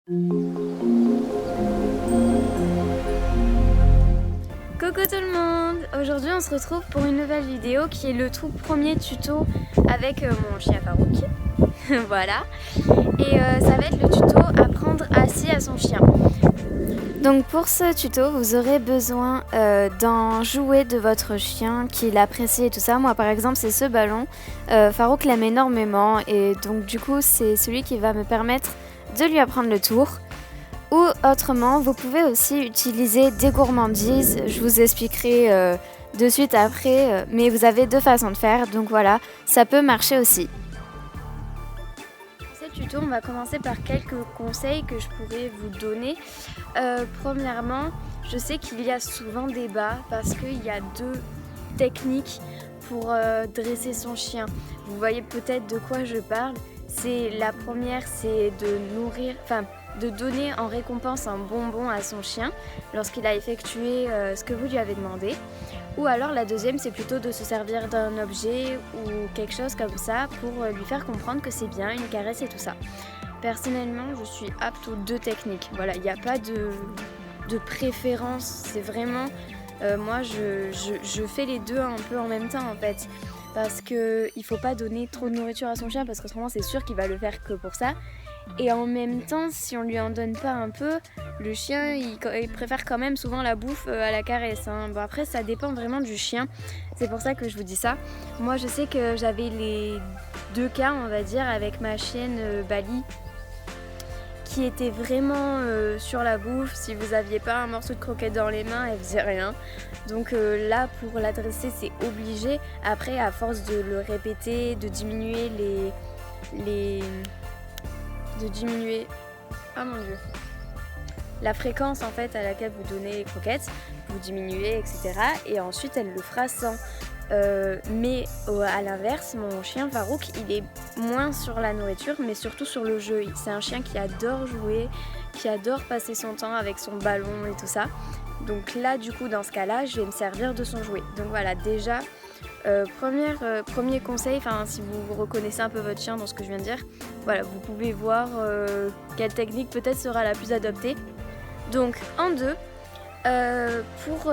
Coucou tout le monde! Aujourd'hui on se retrouve pour une nouvelle vidéo qui est le tout premier tuto avec mon chien Farouk. Voilà. Et ça va être le tuto apprendre assis à son chien. Donc pour ce tuto vous aurez besoin d'un jouet de votre chien qu'il apprécie et tout ça. Moi par exemple c'est ce ballon. Farouk l'aime énormément et donc du coup c'est celui qui va me permettre de lui apprendre le tour. Ou autrement, vous pouvez aussi utiliser des gourmandises, je vous expliquerai de suite après, mais vous avez deux façons de faire, donc voilà, ça peut marcher aussi. Pour ce tuto, on va commencer par quelques conseils que je pourrais vous donner. Premièrement, je sais qu'il y a souvent débat parce qu'il y a deux techniques pour dresser son chien. Vous voyez peut-être de quoi je parle. La première, c'est de donner en récompense un bonbon à son chien lorsqu'il a effectué ce que vous lui avez demandé. Ou alors la deuxième, c'est plutôt de se servir d'un objet ou quelque chose comme ça pour lui faire comprendre que c'est bien, une caresse et tout ça. Personnellement, je suis apte aux deux techniques. Voilà, il n'y a pas de préférence, c'est vraiment... moi, je fais les deux un peu en même temps en fait. Parce qu'il ne faut pas donner trop de nourriture à son chien parce qu'autrement c'est sûr qu'il va le faire que pour ça. Et en même temps, si on lui en donne pas un peu, le chien il préfère quand même souvent la bouffe à la caresse. Hein. Bon, après ça dépend vraiment du chien, c'est pour ça que je vous dis ça. Moi je sais que j'avais les deux cas on va dire avec ma chienne Bali qui était vraiment sur la bouffe. Si vous aviez pas un morceau de croquette dans les mains, elle faisait rien. Donc là pour l'adresser c'est obligé. Après à force de le répéter, de diminuer oh mon dieu, la fréquence en fait à laquelle vous donnez les croquettes, vous diminuez etc. Et ensuite elle le fera sans. Mais à l'inverse, mon chien Farouk, il est moins sur la nourriture, mais surtout sur le jeu. C'est un chien qui adore jouer, qui adore passer son temps avec son ballon et tout ça. Donc là, du coup, dans ce cas-là, je vais me servir de son jouet. Donc voilà, déjà, premier conseil, si vous reconnaissez un peu votre chien dans ce que je viens de dire, voilà, vous pouvez voir quelle technique peut-être sera la plus adoptée. Donc en deux, pour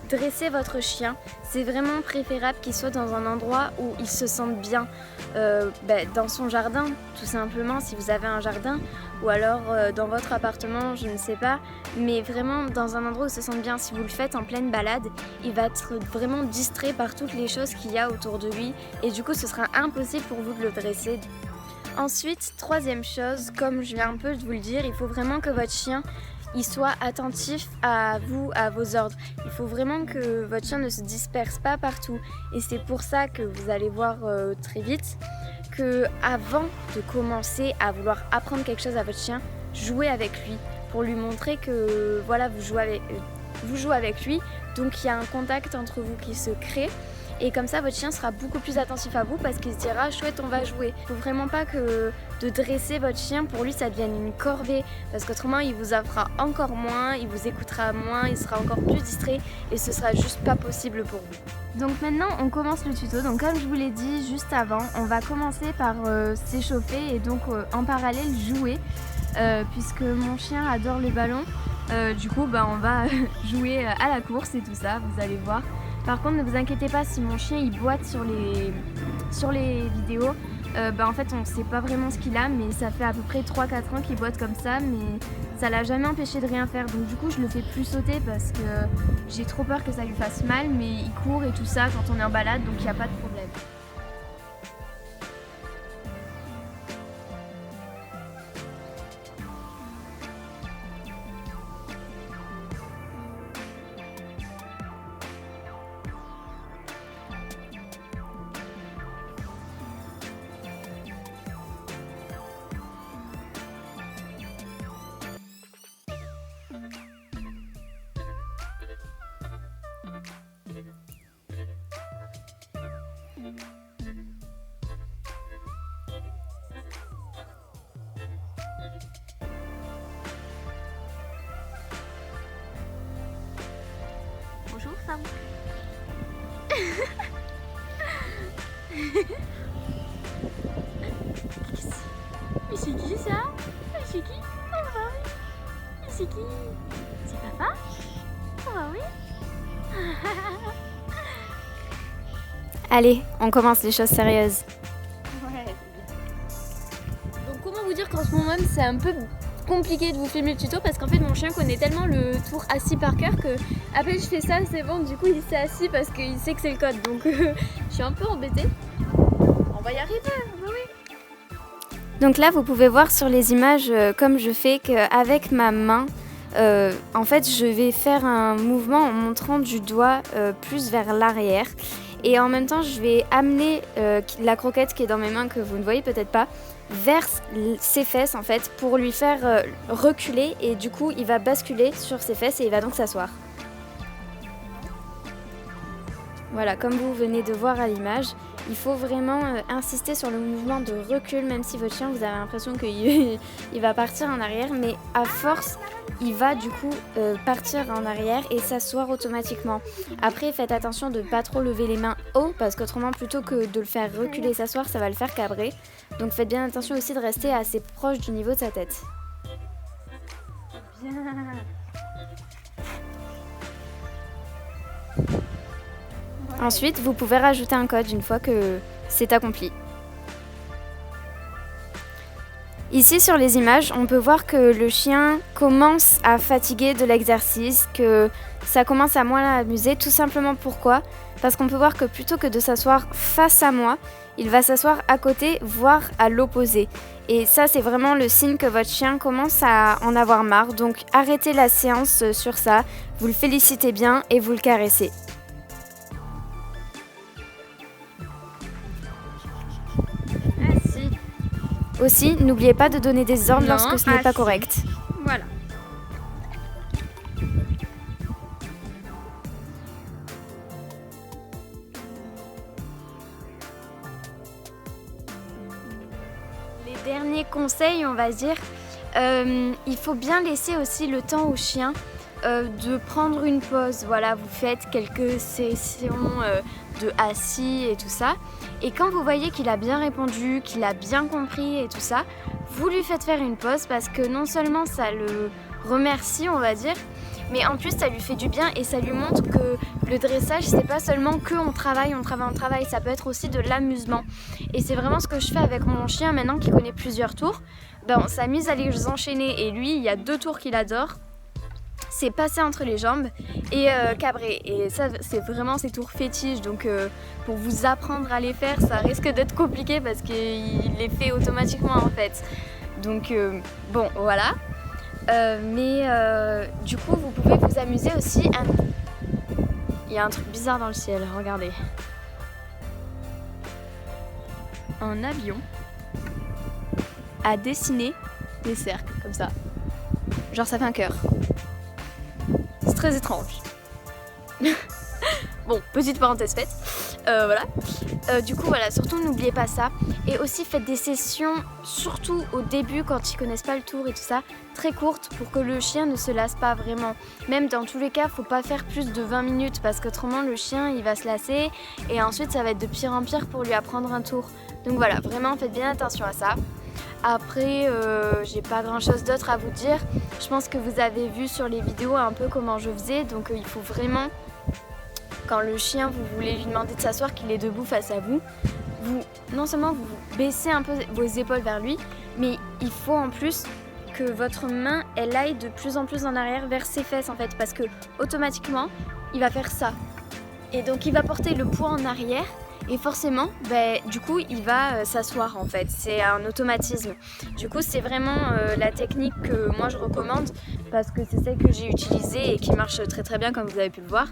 dresser votre chien, c'est vraiment préférable qu'il soit dans un endroit où il se sente bien, dans son jardin tout simplement si vous avez un jardin, ou alors dans votre appartement, je ne sais pas, mais vraiment dans un endroit où il se sente bien. Si vous le faites en pleine balade, il va être vraiment distrait par toutes les choses qu'il y a autour de lui et du coup ce sera impossible pour vous de le dresser. Ensuite, troisième chose, comme je viens un peu de vous le dire, il faut vraiment que votre chien il soit attentif à vous, à vos ordres. Il faut vraiment que votre chien ne se disperse pas partout. Et c'est pour ça que vous allez voir très vite que avant de commencer à vouloir apprendre quelque chose à votre chien, jouez avec lui pour lui montrer que voilà, vous jouez avec lui. Donc il y a un contact entre vous qui se crée. Et comme ça, votre chien sera beaucoup plus attentif à vous parce qu'il se dira « chouette, on va jouer ». Il ne faut vraiment pas que de dresser votre chien, pour lui, ça devienne une corvée. Parce qu'autrement, il vous en fera encore moins, il vous écoutera moins, il sera encore plus distrait et ce sera juste pas possible pour vous. Donc maintenant, on commence le tuto. Donc comme je vous l'ai dit juste avant, on va commencer par s'échauffer et donc en parallèle jouer. Puisque mon chien adore les ballons, du coup, on va jouer à la course et tout ça, vous allez voir. Par contre, ne vous inquiétez pas si mon chien il boite sur les vidéos. En fait, on ne sait pas vraiment ce qu'il a, mais ça fait à peu près 3-4 ans qu'il boite comme ça, mais ça l'a jamais empêché de rien faire. Donc du coup, je le fais plus sauter parce que j'ai trop peur que ça lui fasse mal, mais il court et tout ça quand on est en balade, donc il n'y a pas de problème. Bonjour Farouk. Mais c'est qui ça? C'est qui? Oh c'est qui? C'est papa? Oh oui. Allez, on commence les choses sérieuses. Ouais. Donc comment vous dire qu'en ce moment même c'est un peu compliqué de vous filmer le tuto parce qu'en fait mon chien connaît tellement le tour assis par cœur que après je fais ça c'est bon, du coup il s'est assis parce qu'il sait que c'est le code, donc je suis un peu embêtée. On va y arriver, oui. Donc là vous pouvez voir sur les images comme je fais qu'avec ma main en fait je vais faire un mouvement en montrant du doigt plus vers l'arrière et en même temps je vais amener la croquette qui est dans mes mains que vous ne voyez peut-être pas vers ses fesses en fait pour lui faire reculer et du coup il va basculer sur ses fesses et il va donc s'asseoir. Voilà, comme vous venez de voir à l'image, il faut vraiment insister sur le mouvement de recul, même si votre chien, vous avez l'impression qu'il va partir en arrière, mais à force, il va du coup partir en arrière et s'asseoir automatiquement. Après, faites attention de ne pas trop lever les mains haut, parce qu'autrement, plutôt que de le faire reculer et s'asseoir, ça va le faire cabrer. Donc faites bien attention aussi de rester assez proche du niveau de sa tête. Bien. Ensuite, vous pouvez rajouter un code une fois que c'est accompli. Ici sur les images, on peut voir que le chien commence à fatiguer de l'exercice, que ça commence à moins l'amuser. Tout simplement pourquoi ? Parce qu'on peut voir que plutôt que de s'asseoir face à moi, il va s'asseoir à côté, voire à l'opposé. Et ça, c'est vraiment le signe que votre chien commence à en avoir marre. Donc arrêtez la séance sur ça, vous le félicitez bien et vous le caressez. Aussi, n'oubliez pas de donner des ordres lorsque ce n'est pas correct. Voilà. Les derniers conseils, on va dire, il faut bien laisser aussi le temps au chien de prendre une pause. Voilà, vous faites quelques sessions de assis et tout ça. Et quand vous voyez qu'il a bien répondu, qu'il a bien compris et tout ça, vous lui faites faire une pause parce que non seulement ça le remercie, on va dire, mais en plus ça lui fait du bien et ça lui montre que le dressage c'est pas seulement que on travaille, ça peut être aussi de l'amusement. Et c'est vraiment ce que je fais avec mon chien maintenant qu'il connaît plusieurs tours. On s'amuse à les enchaîner et lui il y a 2 tours qu'il adore. C'est passer entre les jambes et cabrer. Et ça, c'est vraiment ses tours fétiches. Donc pour vous apprendre à les faire, ça risque d'être compliqué parce qu'il les fait automatiquement en fait. Donc bon, voilà. Mais du coup, vous pouvez vous amuser aussi. Il y a un truc bizarre dans le ciel, regardez. Un avion a dessiné des cercles comme ça. Genre ça fait un cœur. C'est très étrange. Bon, petite parenthèse faite. Voilà. Du coup, voilà, surtout n'oubliez pas ça. Et aussi faites des sessions, surtout au début quand ils connaissent pas le tour et tout ça, très courtes pour que le chien ne se lasse pas vraiment. Même dans tous les cas, faut pas faire plus de 20 minutes parce qu'autrement le chien il va se lasser et ensuite ça va être de pire en pire pour lui apprendre un tour. Donc voilà, vraiment faites bien attention à ça. Après, j'ai pas grand chose d'autre à vous dire. Je pense que vous avez vu sur les vidéos un peu comment je faisais. Donc il faut vraiment, quand le chien, vous voulez lui demander de s'asseoir, qu'il est debout face à vous, non seulement vous baissez un peu vos épaules vers lui, mais il faut en plus que votre main, elle aille de plus en plus en arrière vers ses fesses en fait. Parce que automatiquement, il va faire ça. Et donc il va porter le poids en arrière. Et forcément, du coup, il va s'asseoir en fait. C'est un automatisme. Du coup, c'est vraiment la technique que moi je recommande parce que c'est celle que j'ai utilisée et qui marche très très bien comme vous avez pu le voir.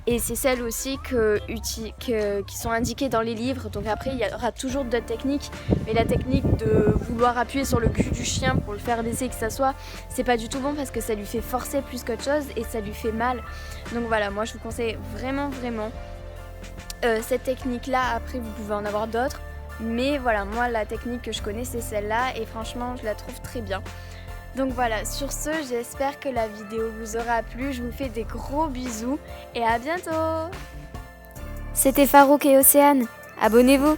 Et c'est celle aussi qui sont indiquées dans les livres. Donc après, il y aura toujours d'autres techniques. Mais la technique de vouloir appuyer sur le cul du chien pour le faire laisser qu'il s'assoie, c'est pas du tout bon parce que ça lui fait forcer plus qu'autre chose et ça lui fait mal. Donc voilà, moi je vous conseille vraiment cette technique là. Après vous pouvez en avoir d'autres, mais voilà, moi la technique que je connais c'est celle-là et franchement je la trouve très bien. Donc voilà, sur ce, j'espère que la vidéo vous aura plu. Je vous fais des gros bisous et à bientôt. C'était Farouk et Océane, abonnez-vous.